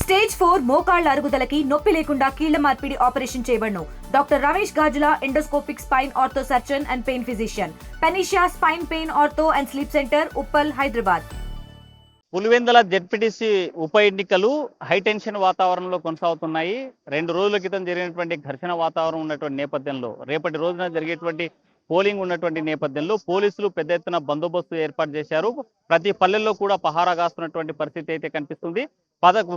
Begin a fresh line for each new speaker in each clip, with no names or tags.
Stage 4 మోకాళ్ల అరుగుదలకి నొప్పి లేకుండా కీళ్ల మార్పిడి ఆపరేషన్ చేయబడును. Doctor Ramesh Gajula, endoscopic spine ortho surgeon and pain physician, Panacea spine pain ortho and sleep centre, Uppal, Hyderabad.
Pulivendula ZPTC ఉప ఎన్నికలు హైటెన్షన్ వాతావరణంలో కొనసాగుతున్నాయి. 2 రోజుల క్రితం జరిగినటువంటి ఘర్షణ వాతావరణం ఉన్నటువంటి నేపథ్యంలో, రేపటి రోజున జరిగేటువంటి పోలింగ్ ఉన్నటువంటి నేపథ్యంలో పోలీసులు పెద్ద ఎత్తున బందోబస్తు ఏర్పాటు చేశారు. ప్రతి పల్లెల్లో కూడా పహారా కాస్తున్నటువంటి పరిస్థితి అయితే కనిపిస్తుంది.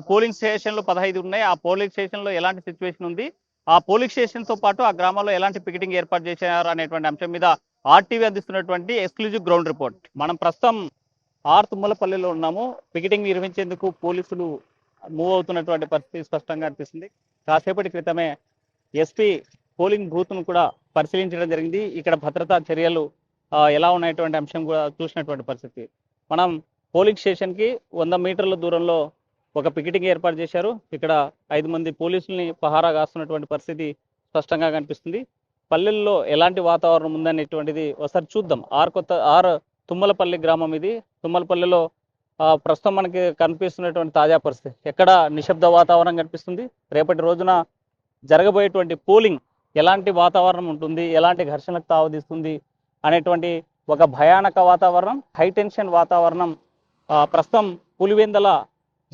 పోలింగ్ స్టేషన్లు 15 ఉన్నాయి. ఆ పోలింగ్ స్టేషన్లో ఎలాంటి సిచ్యువేషన్ ఉంది, ఆ పోలింగ్ స్టేషన్ తో పాటు ఆ గ్రామాల్లో ఎలాంటి పికెటింగ్ ఏర్పాటు చేశారు అనేటువంటి అంశం మీద ఆర్టీవీ అందిస్తున్నటువంటి ఎక్స్క్లూజివ్ గ్రౌండ్ రిపోర్ట్. మనం ప్రస్తుతం తుమ్మలపల్లిలో ఉన్నాము. పికెటింగ్ నిర్వహించేందుకు పోలీసులు మూవ్ అవుతున్నటువంటి పరిస్థితి స్పష్టంగా అనిపిస్తుంది. కాసేపటి క్రితమే ఎస్పీ పోలింగ్ బూత్ను కూడా పరిశీలించడం జరిగింది. ఇక్కడ భద్రతా చర్యలు ఎలా ఉన్నటువంటి అంశం కూడా చూసినటువంటి పరిస్థితి. మనం పోలింగ్ స్టేషన్కి 100 మీటర్ల దూరంలో ఒక పికెటింగ్ ఏర్పాటు చేశారు. ఇక్కడ 5 మంది పోలీసుల్ని పహారా కాస్తున్నటువంటి పరిస్థితి స్పష్టంగా కనిపిస్తుంది. పల్లెల్లో ఎలాంటి వాతావరణం ఉందనేటువంటిది ఒకసారి చూద్దాం. తుమ్మలపల్లి గ్రామం ఇది. తుమ్మలపల్లిలో ప్రస్తుతం మనకి కనిపిస్తున్నటువంటి తాజా పరిస్థితి, ఎక్కడ నిశ్శబ్ద వాతావరణం కనిపిస్తుంది. రేపటి రోజున జరగబోయేటువంటి పోలింగ్ ఎలాంటి వాతావరణం ఉంటుంది, ఎలాంటి ఘర్షణకు తావదీస్తుంది అనేటువంటి ఒక భయానక వాతావరణం, హైటెన్షన్ వాతావరణం ప్రస్తుతం పులివెందుల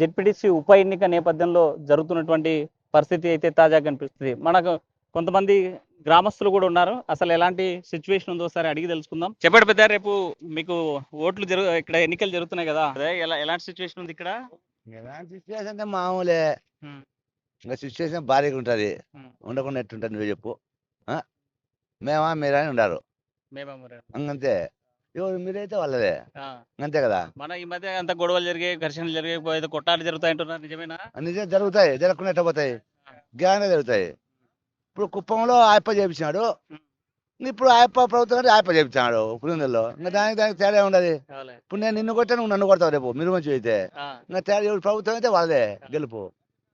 జెడ్పీటీసీ ఉప ఎన్నిక నేపథ్యంలో జరుగుతున్నటువంటి పరిస్థితి అయితే తాజాగా కనిపిస్తుంది. మనకు కొంతమంది గ్రామస్తులు కూడా ఉన్నారు. అసలు ఎలాంటి సిచ్యువేషన్ ఉందో ఒకసారి అడిగి తెలుసుకుందాం. చెప్పండి పెద్ద, రేపు మీకు ఓట్లు ఇక్కడ ఎన్నికలు జరుగుతున్నాయి కదా, ఎలాంటి సిచ్యువేషన్ ఉంది ఇక్కడ?
ఎలాంటి సిచ్యువేషన్ అంటే మామూలే. ఇంకా సిచ్యువేషన్ భారీగా ఉంటుంది, ఉండకుండా ఎట్టుంటుంది నువ్వు చెప్పు. మేమా మీరా అని ఉండారు, అంతే. ఎవరు మీరైతే వాళ్ళదే, అంతే కదా.
మన ఈ మధ్య అంత గొడవలు జరిగాయి, ఘర్షణలు జరిగాయి, కొట్టాలు జరుగుతాయి అంటున్నారు, నిజమేనా?
నిజం జరుగుతాయి, జరగకుండా ఎట్ట పోతాయి, గ్యానే జరుగుతాయి. ఇప్పుడు కుప్పంలో ఆయప్ప చేపించినాడు, ఇప్పుడు ఆయప్ప ప్రభుత్వం అంటే ఆయప్ప చేపించాడు పులివెందుల్లో. ఇంకా దానికి తేడా ఉండదు. ఇప్పుడు నేను నిన్ను కొట్టా, నువ్వు నన్ను కొడతావు రేపు మీరు మంచి అయితే. ఇంకా తేడా ఎవరు ప్రభుత్వం అయితే వాళ్ళదే గెలుపు,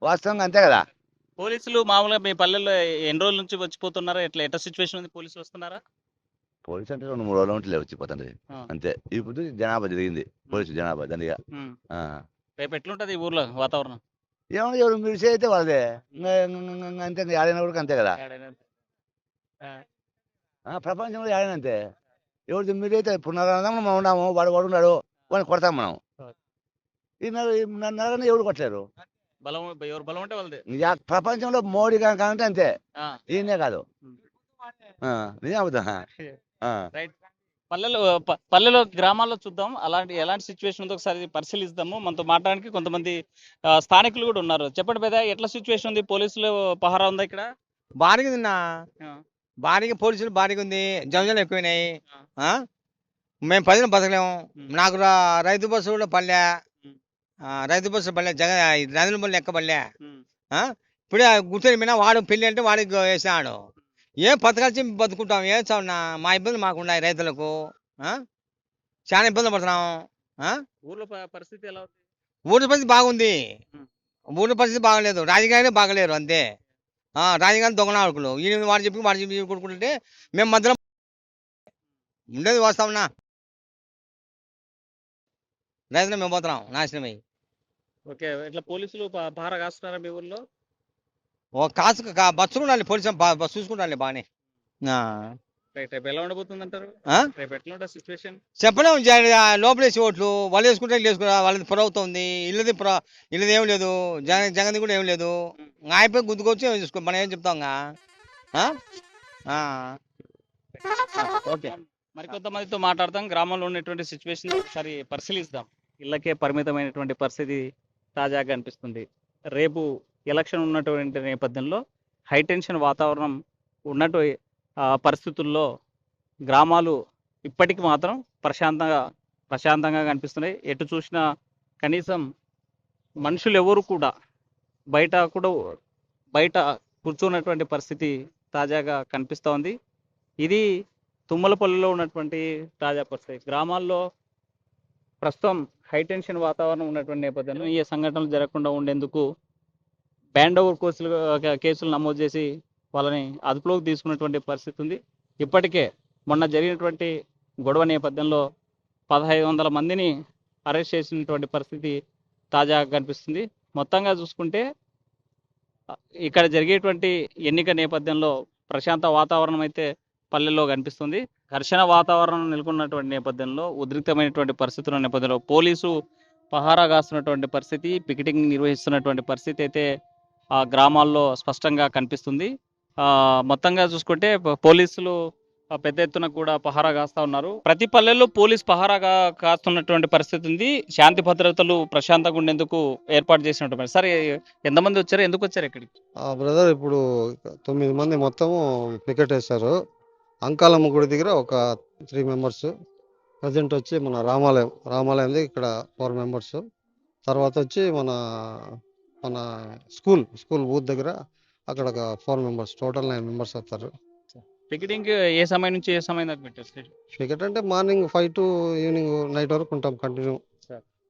వాస్తవంగా అంతే కదా.
పోలీసులు మామూలుగా మీ పల్లెల్లో ఎన్ని రోజుల నుంచి వచ్చిపోతున్నారా, ఎట్లా సిచ్యువేషన్ ఉంది? పోలీసులు వస్తున్నారా?
పోలీసు అంటే 2-3 రోజుల ఉంటే వచ్చిపోతుంది అంతే. ఇప్పుడు జనాభా జరిగింది, పోలీసు జనాభా దండిగా.
రేపు ఎట్లుంటది ఈ ఊర్లో వాతావరణం?
ఏమన్నా ఎవరు మీరు అయితే వాళ్ళదే, అంతే. ఏడైనా కూడా అంతే కదా, ప్రపంచంలో ఏడైనా అంతే. ఎవరు మీరైతే పునరాధం మనం ఉన్నాము, వాడు ఉన్నాడు, వాడిని కొడతాం మనం. ఈ నరని ఎవరు కొట్టలేరు.
ఎవరు బలం ఉంటే వాళ్ళదే.
ప్రపంచంలో మోడీ కాదంటే అంతే, ఈయనే కాదు. నిజం అవుతా.
పల్లెలో గ్రామాల్లో చూద్దాం ఎలాంటి సిచ్యువేషన్ ఉందో ఒకసారి పరిశీలిస్తాము. మనతో మాట్లాడడానికి కొంతమంది స్థానికులు కూడా ఉన్నారు. చెప్పండి పెద్ద, ఎట్లా సిచ్యువేషన్ ఉంది? పోలీసులు పహారా ఉందా ఇక్కడ?
భారీగా ఉందన్నా, భారీగా పోలీసులు భారీగా ఉంది. జంజలు ఎక్కువైనాయి. మేము ప్రజలు బతకలేము. నాకు రైతు బస్సు కూడా పల్లె, రైతు బస్సు పల్లె, నదుల పల్లె ఎక్క పల్లె. ఇప్పుడే గుర్తు మీద వాడు పెళ్ళి అంటే వాడికి వేసినాడు. ఏం పథకాలు బతుకుంటాం, ఏం చావున్నా మా ఇబ్బందులు మాకు ఉన్నాయి. రైతులకు చాలా ఇబ్బందులు పడుతున్నాం.
ఊర్లో పరిస్థితి ఎలా ఉంది?
ఊరి పరిస్థితి బాగుంది, ఊరి పరిస్థితి బాగలేదు. రాజకీయాలు బాగలేరు అంతే. రాజకీయాలు దొంగనాడుకులు, ఈయన వాడు చెప్పి కొడుకుంటుంటే మేము మధ్యలో ఉండేది వస్తామన్నా. రైతులు మేము పోతున్నాం నాశనమై.
ఓకే, ఇట్లా పోలీసులు పహారా కాస్తున్నారా మీ ఊర్లో?
బస్సు ఉండాలి, పోలీసు బస్సు చూసుకుంటాలి బాగానే.
రేపు ఎలా ఉండబోతుంది అంటారు? రేపు ఎట్లా ఉంటుంది సిచ్యువేషన్
చెప్పలేము. లోపలేసి ఓట్లు వాళ్ళు వేసుకుంటే వాళ్ళది ప్రభుత్వం ఉంది, ఇల్లది ఏం లేదు, జగన్ది కూడా ఏం లేదు. అయిపోయి గుర్తుకొచ్చి చూసుకో, మనం ఏం చెప్తాం.
ఓకే, మరికొంతమందితో మాట్లాడతాం. గ్రామంలో ఉన్నటువంటి సిచ్యువేషన్ ఒకసారి పరిశీలిస్తాం. ఇళ్ళకే పరిమితమైనటువంటి పరిస్థితి తాజాగా అనిపిస్తుంది. రేపు ఎలక్షన్ ఉన్నటువంటి నేపథ్యంలో హైటెన్షన్ వాతావరణం ఉన్నట్టు పరిస్థితుల్లో గ్రామాలు ఇప్పటికి మాత్రం ప్రశాంతంగా కనిపిస్తున్నాయి. ఎటు చూసినా కనీసం మనుషులు ఎవరు కూడా బయట కూర్చున్నటువంటి పరిస్థితి తాజాగా కనిపిస్తూ ఉంది. ఇది తుమ్మలపల్లిలో ఉన్నటువంటి తాజా పరిస్థితి. గ్రామాల్లో ప్రస్తుతం హైటెన్షన్ వాతావరణం ఉన్నటువంటి నేపథ్యంలో ఈ సంఘటనలు జరగకుండా ఉండేందుకు బ్యాండ్ ఓవర్ కేసులు నమోదు చేసి వాళ్ళని అదుపులోకి తీసుకున్నటువంటి పరిస్థితి ఉంది. ఇప్పటికే మొన్న జరిగినటువంటి గొడవ నేపథ్యంలో 1500 మందిని అరెస్ట్ చేసినటువంటి పరిస్థితి తాజాగా కనిపిస్తుంది. మొత్తంగా చూసుకుంటే ఇక్కడ జరిగేటువంటి ఎన్నిక నేపథ్యంలో ప్రశాంత వాతావరణం అయితే పల్లెల్లో కనిపిస్తుంది. ఘర్షణ వాతావరణం నెలకొన్నటువంటి నేపథ్యంలో ఉద్రిక్తమైనటువంటి పరిస్థితుల నేపథ్యంలో పోలీసు పహారా కాస్తున్నటువంటి పరిస్థితి, పికెటింగ్ నిర్వహిస్తున్నటువంటి పరిస్థితి అయితే ఆ గ్రామాల్లో స్పష్టంగా కనిపిస్తుంది. మొత్తంగా చూసుకుంటే పోలీసులు పెద్ద ఎత్తున కూడా పహారా కాస్తా ఉన్నారు. ప్రతి పల్లెల్లో పోలీస్ పహారా కాస్తున్నటువంటి పరిస్థితి ఉంది. శాంతి భద్రతలు ప్రశాంతంగా ఉండేందుకు ఏర్పాటు చేసినటువంటి సరే ఎంతమంది వచ్చారు, ఎందుకు వచ్చారు ఇక్కడికి?
బ్రదర్ ఇప్పుడు 9 మంది మొత్తము పికెట్ వేశారు. అంకాలమ్మ గుడి దగ్గర ఒక 3 మెంబర్స్, ప్రజెంట్ వచ్చి మన రామాలయంది ఇక్కడ 4 మెంబర్స్, తర్వాత వచ్చి మన మన స్కూల్ బూత్ దగ్గర అక్కడ ఒక 4 మెంబర్స్, టోటల్ 9 మెంబర్స్ వస్తారు.
పికెటింగ్ ఏ సమయం నుంచి ఏ సమయం దాకా పెట్టారు?
పికెట్ అంటే మార్నింగ్ 5 to ఈవినింగ్ నైట్ వరకు ఉంటాం కంటిన్యూ.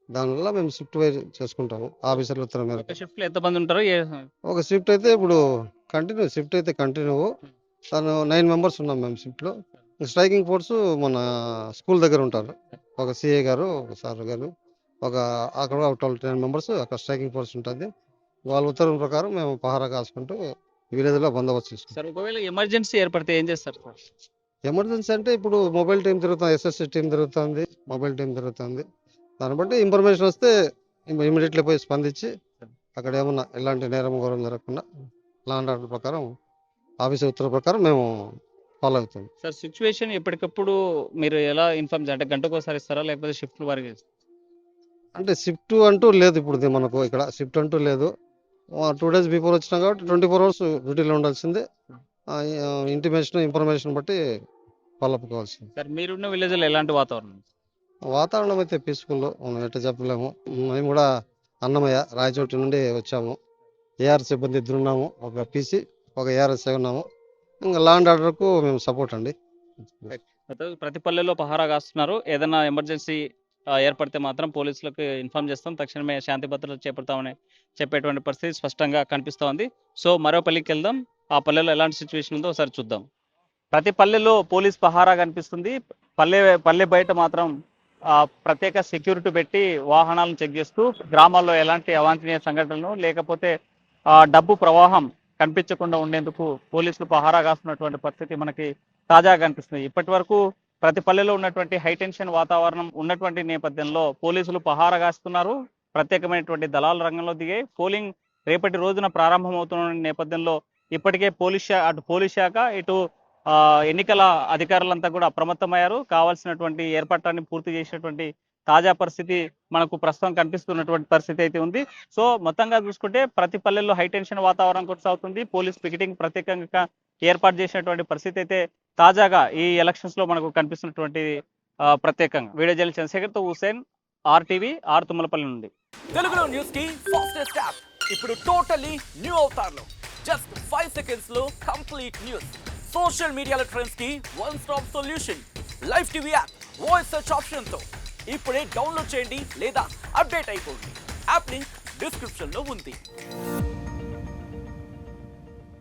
దానివల్ల మేము షిఫ్ట్ వైజ్ చేసుకుంటాము ఆఫీసర్లు ఉత్తరం మేరకు.
ఒక షిఫ్ట్లో ఎంతమంది ఉంటారు?
ఒక షిఫ్ట్ అయితే ఇప్పుడు కంటిన్యూ తను 9 మెంబర్స్ ఉన్నాం మేము షిఫ్ట్లో. స్ట్రైకింగ్ ఫోర్స్ మన స్కూల్ దగ్గర ఉంటారు, ఒక సిఐ గారు, ఒక సార్ గారు, ఒక అక్కడ 10 మెంబర్స్ అక్కడ స్ట్రైకింగ్ ఫోర్స్ ఉంటుంది. వాళ్ళ ఉత్తర్వుల ప్రకారం మేము పహారా కాసుకుంటూ విలేజ్లో బందోబస్తు చేసుకుంటాం.
సార్ ఒకవేళ ఎమర్జెన్సీ ఏర్పడితే ఏం చేస్తారు సార్?
ఎమర్జెన్సీ అంటే ఇప్పుడు మొబైల్ టీం తిరుగుతుంది, ఎస్ఎస్సి టీం తిరుగుతుంది, మొబైల్ టీం తిరుగుతుంది. దాన్ని బట్టి ఇన్ఫర్మేషన్ వస్తే ఇమీడియట్లీ పోయి స్పందించి అక్కడ ఏమన్నా ఎలాంటి నేరం ఘోరం జరగకుండా లా అండ్ ఆర్డర్ ప్రకారం ఆఫీస్ ఉత్తర్వుల ప్రకారం మేము ఫాలో అవుతాం.
సార్ సిచ్యువేషన్ ఎప్పటికప్పుడు మీరు ఎలా ఇన్ఫార్మ్ చేయాలి? అంటే గంటకు ఒకసారి ఇస్తారా లేకపోతే షిఫ్ట్ వారికి?
అంటే షిఫ్ట్ అంటూ లేదు ఇప్పుడు మనకు ఇక్కడ, షిఫ్ట్ అంటూ లేదు. 2 days బిఫోర్ వచ్చినా కాబట్టి 24 hours డ్యూటీలో ఉండాల్సిందే. ఇంటిమేషన్ ఇన్ఫర్మేషన్ బట్టి ఫాలో అప్ కావాల్సింది.
సార్ మీరున్న విలేజ్లో ఎలాంటి వాతావరణం?
వాతావరణం అయితే పీస్ఫుల్, మనం ఎట్లా చెప్పలేము. మేము కూడా అన్నమయ్య రాయచోటి నుండి వచ్చాము. ఏఆర్ సిబ్బంది 2 ఉన్నాము, ఒక పీసీ, ఒక ఏఆర్ఎస్ఐ ఉన్నాము. ఇంకా లా అండ్ ఆర్డర్కు మేము సపోర్ట్ అండి.
ప్రతి పల్లెల్లో పహారా కాస్తున్నారు. ఏదైనా ఎమర్జెన్సీ ఏర్పడితే మాత్రం పోలీసులకు ఇన్ఫార్మ్ చేస్తాం, తక్షణమే శాంతి భద్రతలు చేపడతామని చెప్పేటువంటి పరిస్థితి స్పష్టంగా కనిపిస్తోంది. సో మరో పల్లెకి వెళ్దాం, ఆ పల్లెలో ఎలాంటి సిచ్యువేషన్ ఉందో ఒకసారి చూద్దాం. ప్రతి పల్లెల్లో పోలీస్ పహారా కనిపిస్తుంది. పల్లె బయట మాత్రం ప్రత్యేక సెక్యూరిటీ పెట్టి వాహనాలను చెక్ చేస్తూ గ్రామాల్లో ఎలాంటి అవాంఛనీయ సంఘటనలు లేకపోతే డబ్బు ప్రవాహం కనిపించకుండా ఉండేందుకు పోలీసులు పహారా కాస్తున్నటువంటి పరిస్థితి మనకి తాజాగా కనిపిస్తుంది. ఇప్పటి వరకు ప్రతి పల్లెలో ఉన్నటువంటి హైటెన్షన్ వాతావరణం ఉన్నటువంటి నేపథ్యంలో పోలీసులు పహారా కాస్తున్నారు. ప్రత్యేకమైనటువంటి దళాల రంగంలో దిగాయి. పోలింగ్ రేపటి రోజున ప్రారంభమవుతున్న నేపథ్యంలో ఇప్పటికే అటు పోలీస్ శాఖ ఇటు ఎన్నికల అధికారులంతా కూడా అప్రమత్తమయ్యారు. కావాల్సినటువంటి ఏర్పాట్లన్నీ పూర్తి చేసినటువంటి తాజా పరిస్థితి మనకు ప్రస్తుతం కనిపిస్తున్నటువంటి పరిస్థితి అయితే ఉంది. సో మొత్తంగా చూసుకుంటే ప్రతి పల్లెల్లో హైటెన్షన్ వాతావరణం కొనసాగుతుంది. పోలీస్ పికెటింగ్ ప్రత్యేకంగా ఏర్పాటు చేసినటువంటి పరిస్థితి అయితే తాజాగా ఈ ఎలక్షన్స్ లో మనకు కనిపిస్తున్నటువంటి ప్రత్యేకంగా. వీడియో జర్నలిస్ట్ చంద్రశేఖర్తో హుసేన్, RTV, తుమ్మలపల్లి నుండి.
తెలుగులో న్యూస్ కి ఫాస్టెస్ట్ యాప్ ఇప్పుడు టోటలీ న్యూ అవతార్లో జస్ట్ 5 seconds లో కంప్లీట్ న్యూస్. సోషల్ మీడియాలో ట్రెండ్స్ కి one stop solution. Live TV app voice search option తో ఇప్పుడే డౌన్లోడ్ చేయండి లేదా అప్డేట్ అయిపోండి. యాప్ లింక్ డిస్క్రిప్షన్ లో ఉంది.